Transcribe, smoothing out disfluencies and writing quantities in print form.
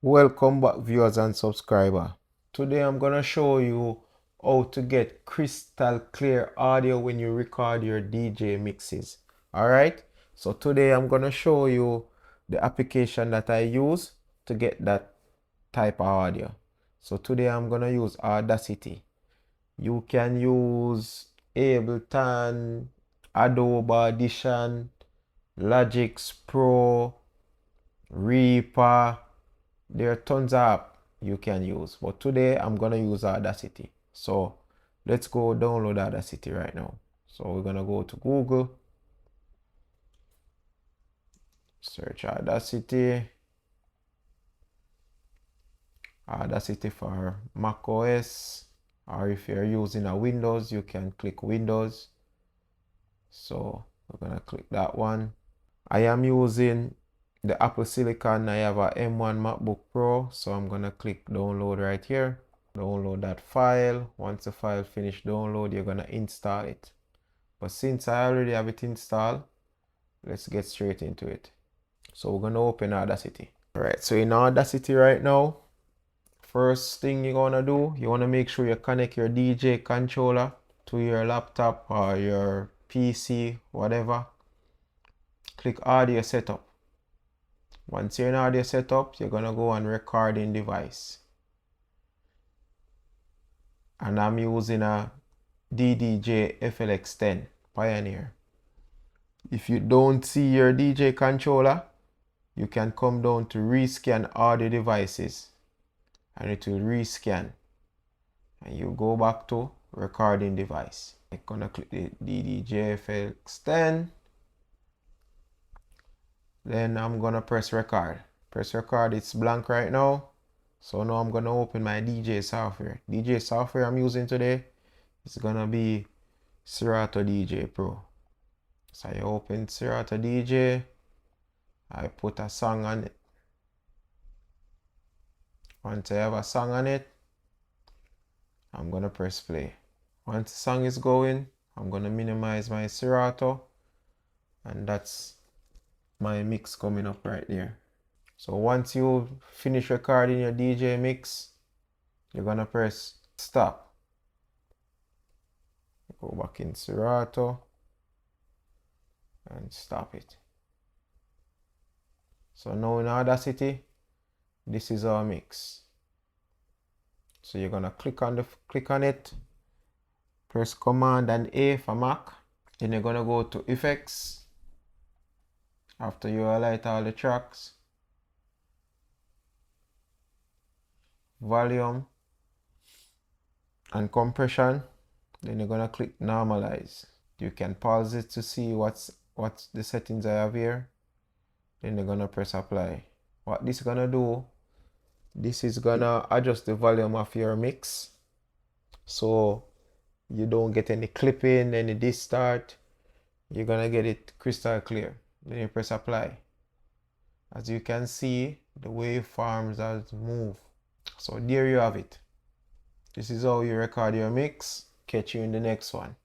Welcome back, viewers and subscriber. Today I'm gonna show you how to get crystal clear audio when you record your DJ mixes. Alright, so today I'm gonna show you the application that I use to get that type of audio. So today I'm gonna use Audacity. You can use Ableton, Adobe Audition, Logic Pro, Reaper. There are tons of apps you can use, but today I'm gonna use Audacity. So let's go download Audacity right now. So we're gonna go to Google, search Audacity for Mac OS, or if you're using a Windows, you can click Windows. So we're gonna click that one. I am using the Apple Silicon. I have a M1 MacBook Pro, so I'm gonna click download right here. Download that file. Once the file finished download, you're gonna install it. But since I already have it installed, let's get straight into it. So we're gonna open Audacity. Alright, so in Audacity right now, first thing you're gonna do, you wanna make sure you connect your DJ controller to your laptop or your PC, whatever. Click audio setup. Once you're in audio setup, you're gonna go on recording device. And I'm using a DDJ FLX10 Pioneer. If you don't see your DJ controller, you can come down to rescan audio devices and it will rescan. And you go back to recording device. I'm gonna click the DDJ FLX10. Then I'm gonna press record. Press record, it's blank right now. So now I'm gonna open my DJ software. DJ software I'm using today is gonna be Serato DJ Pro. So I open Serato DJ. I put a song on it. Once I have a song on it, I'm gonna press play. Once the song is going, I'm gonna minimize my Serato, and that's my mix coming up right there. So once you finish recording your DJ mix, you're gonna press stop. Go back in Serato and stop it. So now in Audacity, this is our mix. So you're gonna click on it, press Command and A for Mac, then you're gonna go to Effects. After you highlight all the tracks, volume and compression, then you're gonna click normalize. You can pause it to see what's the settings I have here. Then you're gonna press apply. What this is gonna do, this is gonna adjust the volume of your mix so you don't get any clipping, any distort. You're gonna get it crystal clear. Then you press apply. As you can see, the waveforms has moved. So there you have it. This is how you record your mix. Catch you in the next one.